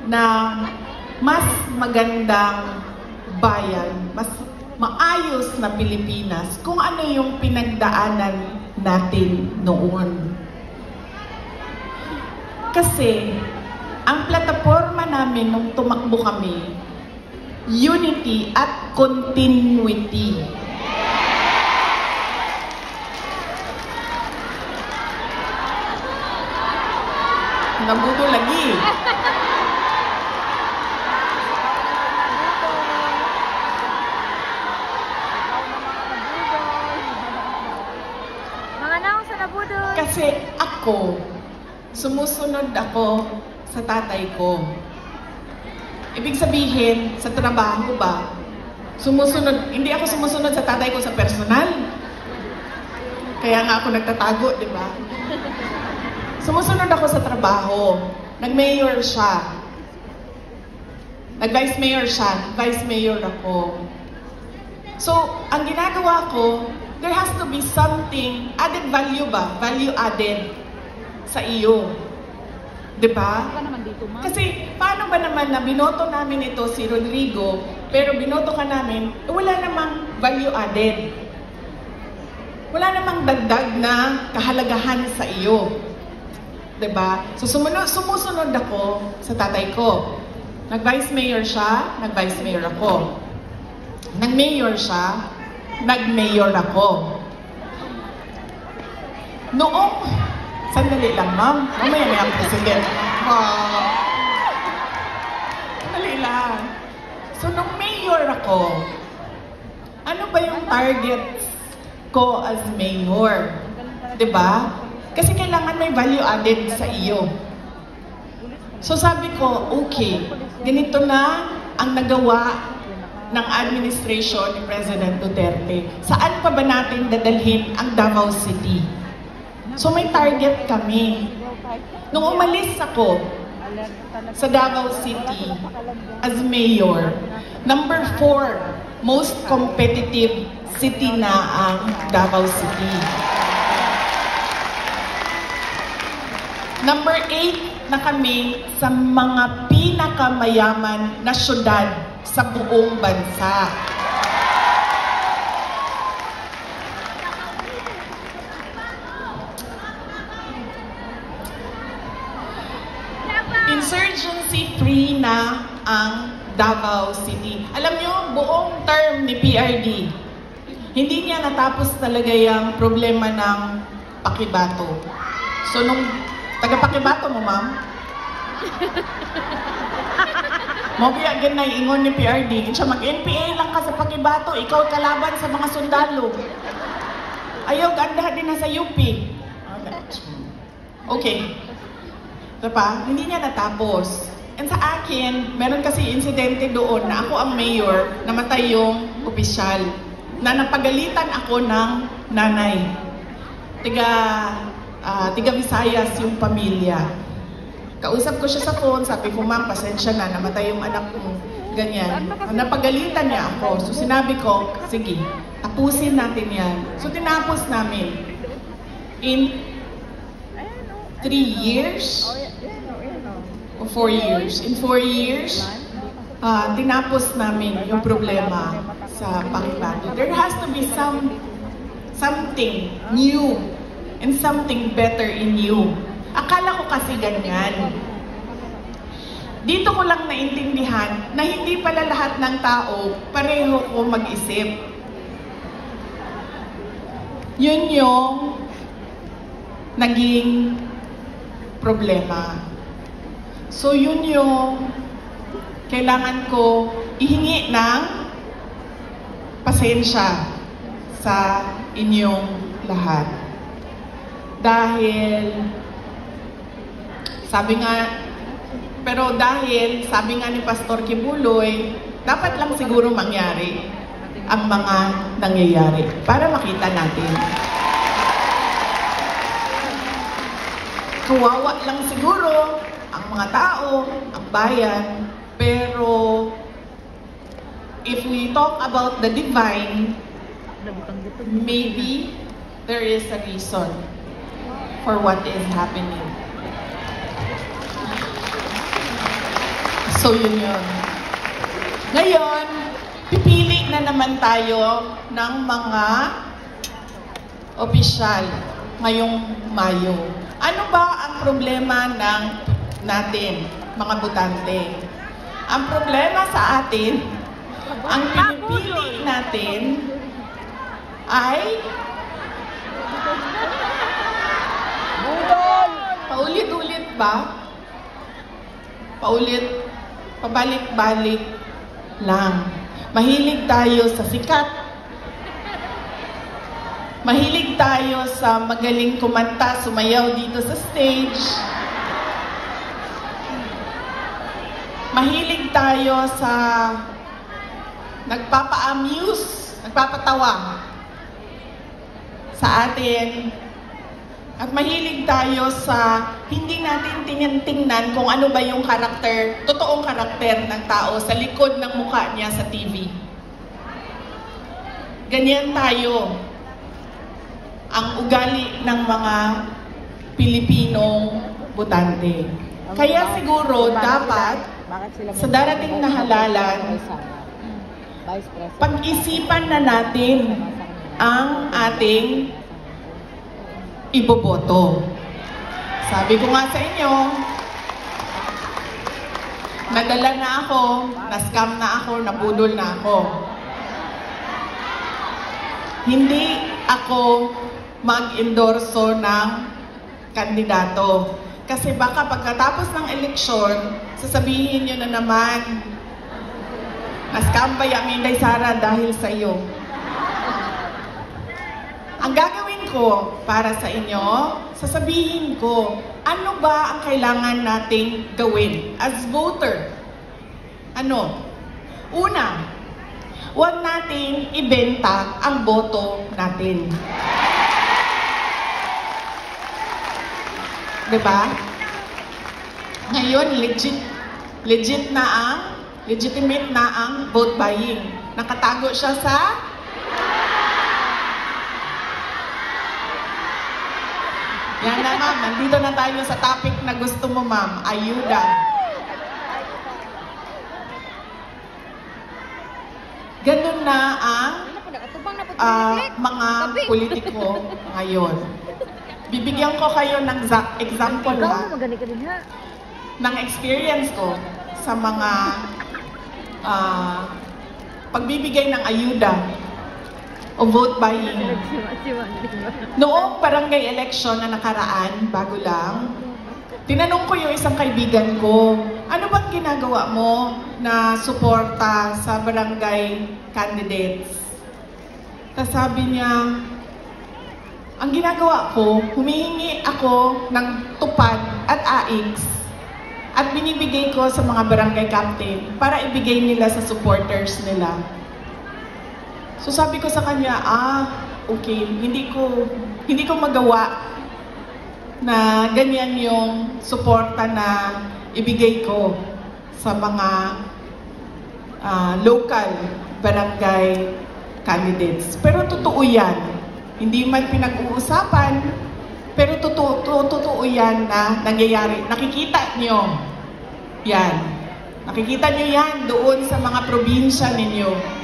na mas magandang bayan, mas maayos na Pilipinas kung ano yung pinagdaanan natin noon. Kasi, ang plataforma namin nung tumakbo kami, unity at continuity. Nabuto lagi. Mga naong sa nabudol. Kasi ako, sumusunod ako sa tatay ko. Ibig sabihin, sa trabaho ba? Hindi ako sumusunod sa tatay ko sa personal. Kaya nga ako nagtatago, di ba? Sumusunod ako sa trabaho. Nag-mayor siya. Nag-vice mayor siya. Vice mayor ako. So, ang ginagawa ko, there has to be something, added value ba? Value added sa iyo. Diba? Kasi, paano ba naman na binoto namin ito si Rodrigo, pero binoto ka namin, wala namang value added. Wala namang dagdag na kahalagahan sa iyo. Diba? So, sumusunod ako sa tatay ko. Nag-vice mayor siya, nag-vice mayor ako. Nag-mayor siya, nag-mayor ako. Noong, sandali lang ma'am, mamaya may ang president. Sandali lang. So, nung mayor ako, ano ba yung target ko as mayor? Diba? Kasi kailangan may value added sa iyo. So sabi ko, okay, ganito na ang nagawa ng administration ni President Duterte. Saan pa ba natin dadalhin ang Davao City? So may target kami. Nung umalis ako sa Davao City as mayor, number 4 most competitive city na ang Davao City. Number 8 na kami sa mga pinakamayaman na syudad sa buong bansa. Insurgency-free na ang Davao City. Alam nyo, buong term ni PRD, hindi niya natapos talaga yung problema ng Pakibato. So, nung taga-Pakibato mo, ma'am? Mabiyag yan na ingon ni PRD. Siya mag-NPA lang ka sa Pakibato, ikaw kalaban sa mga sundalo. Ayaw, ganda din na sa UP. Okay. Ito pa, hindi niya natapos. And sa akin, meron kasi insidente doon na ako ang mayor, namatay yung opisyal. Na napagalitan ako ng nanay. Tiga Visayas yung pamilya. Kausap ko siya sa phone, sabi ko, ma'am, pasensya na, namatay yung anak ko, ganyan. Napagalitan niya ako. So sinabi ko, sige, tapusin natin yan. So tinapos namin. In 3 years? O 4 years? In 4 years, tinapos namin yung problema sa Pakibato. There has to be something new and something better in you. Akala ko kasi ganyan. Dito ko lang naintindihan na hindi pala lahat ng tao pareho ko mag-isip. Yun yung naging problema. So yun yung kailangan ko ihingi ng pasensya sa inyong lahat. Dahil sabi nga ni Pastor Kibuloy, dapat lang siguro mangyari ang mga nangyayari para makita natin. Kawawa lang siguro ang mga tao, ang bayan, pero if we talk about the divine, maybe there is a reason for what is happening. So yun yun. Ngayon, pipili na naman tayo ng mga opisyal ngayong Mayo. Ano ba ang problema natin, mga botante? Ang problema sa atin, ang pinipili natin ay paulit-ulit ba? Pabalik-balik lang. Mahilig tayo sa sikat. Mahilig tayo sa magaling kumanta, sumayaw dito sa stage. Mahilig tayo sa nagpapa-amuse, nagpapatawa sa atin. At mahilig tayo sa hindi natin tingnan kung ano ba yung karakter, totoong karakter ng tao sa likod ng mukha niya sa TV. Ganyan tayo ang ugali ng mga Pilipinong botante. Kaya siguro dapat sa darating na halalan, pag-isipan na natin ang ating iboboto. Sabi ko nga sa inyo, nadala na ako, na-scam na ako, nabudol na ako. Hindi ako mag-endorso ng kandidato. Kasi baka pagkatapos ng eleksyon, sasabihin nyo na naman, na-scam ba yung Inday Sara dahil sa iyo? Ang gagawin ko para sa inyo, sasabihin ko, ano ba ang kailangan nating gawin as voter? Ano? Una, huwag nating ibenta ang boto natin. Diba? Ngayon, legitimate na ang vote buying. Nakatago siya sa yan na ma'am, nandito na tayo sa topic na gusto mo ma'am, ayuda. Ganun na ang mga politiko ngayon. Bibigyan ko kayo ng example ng experience ko sa mga pagbibigay ng ayuda o vote buying. Noong barangay election na nakaraan, bago lang, tinanong ko yung isang kaibigan ko, ano bang ginagawa mo na suporta sa barangay candidates? Tapos sabi niya, ang ginagawa ko, humihingi ako ng tupad at AIX at binibigay ko sa mga barangay captain para ibigay nila sa supporters nila. So sabi ko sa kanya, okay, hindi ko magawa na ganyan yung suporta na ibigay ko sa mga local barangay candidates. Pero totoo yan. Hindi man pinag-uusapan, pero totoo yan na nangyayari. Nakikita nyo yan. Nakikita nyo yan doon sa mga probinsya ninyo.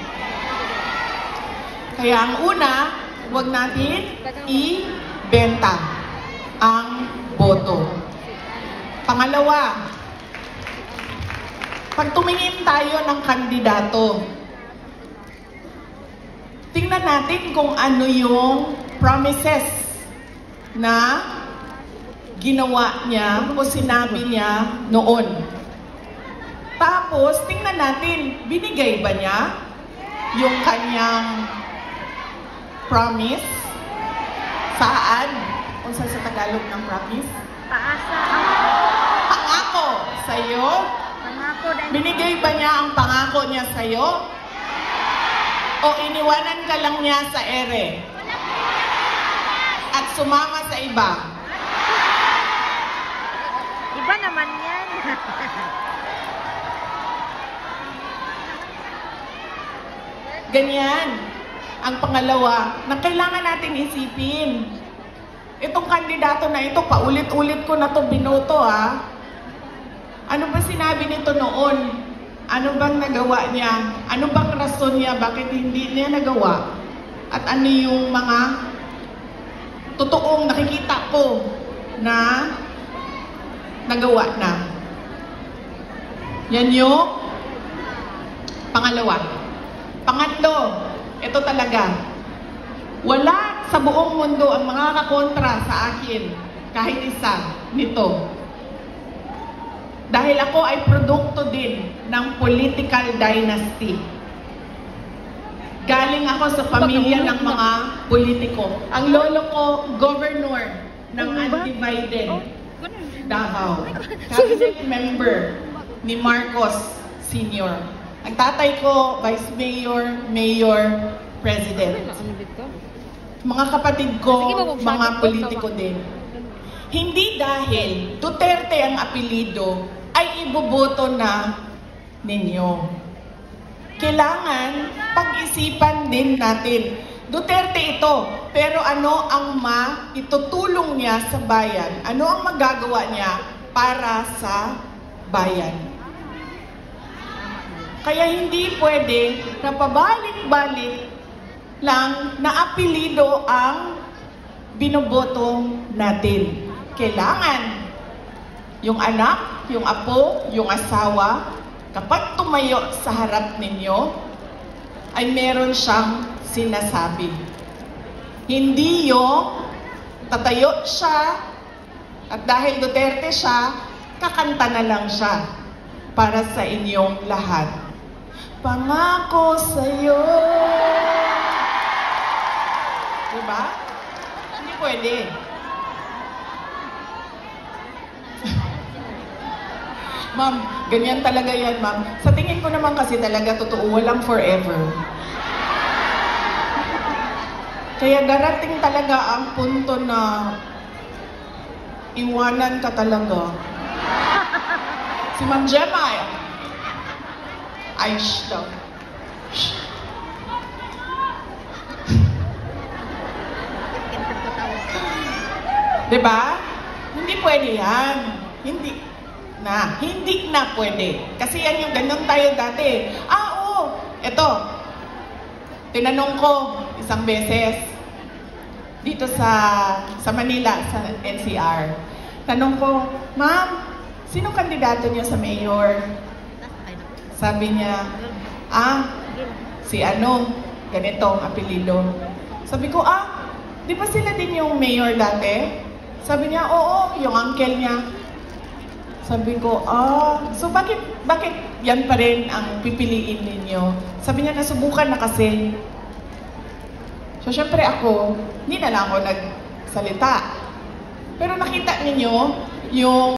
Kaya ang una, huwag natin ibenta ang boto. Pangalawa, pag tumingin tayo ng kandidato, tingnan natin kung ano yung promises na ginawa niya o sinabi niya noon. Tapos, tingnan natin, binigay ba niya yung kanyang promise? Saan? Kung saan sa Tagalog ng promise? Paasa. Pangako sa'yo? Pangako. Binigay ba niya ang pangako niya sa'yo? O iniwanan ka lang niya sa ere? At sumama sa iba? Iba naman yan. Ganyan. Ang pangalawa, na kailangan nating isipin. Itong kandidato na ito, paulit-ulit ko na to binoto Ano ba sinabi nito noon? Ano bang nagawa niya? Ano bang rason niya? Bakit hindi niya nagawa? At ano yung mga totoong nakikita ko na nagawa na? Yan yung pangalawa. Pangatlo, ito talaga. Wala sa buong mundo ang makakakontra sa akin kahit isa nito. Dahil ako ay produkto din ng political dynasty. Galing ako sa pamilya ng mga politiko. Ang lolo ko, governor ng Undivided Davao. Cabinet member ni Marcos Sr. Ang tatay ko, vice mayor, mayor, president. Mga kapatid ko, mga politiko din. Hindi dahil Duterte ang apelido ay iboboto na ninyo. Kailangan pag-isipan din natin. Duterte ito, pero ano ang maitutulong niya sa bayan? Ano ang magagawa niya para sa bayan? Kaya hindi pwede na pabalik-balik lang na apelido ang binoboto natin. Kailangan yung anak, yung apo, yung asawa, kapag tumayo sa harap ninyo, ay meron siyang sinasabi. Hindi yung tatayo siya at dahil Duterte siya, kakanta na lang siya para sa inyong lahat. Pangako sa'yo. Diba? Hindi pwede. Ma'am, ganyan talaga yan, ma'am. Sa tingin ko naman kasi talaga totoo, walang forever. Kaya darating talaga ang punto na iwanan ka talaga. Si Ma'am Gemma ay shh daw. Shh. Diba? Hindi pwede yan. Hindi na pwede. Kasi yan yung ganun tayo dati. Oo. Ito. Tinanong ko isang beses dito sa Manila, sa NCR. Tanong ko, Ma'am, sino kandidato niyo sa mayor? Sabi niya, si ano, ganito ang apelido. Sabi ko, di ba sila din yung mayor dati? Sabi niya, oo, yung uncle niya. Sabi ko, so bakit yan pa rin ang pipiliin ninyo? Sabi niya, nasubukan na kasi. So, syempre ako, hindi na lang ako nagsalita. Pero nakita ninyo yung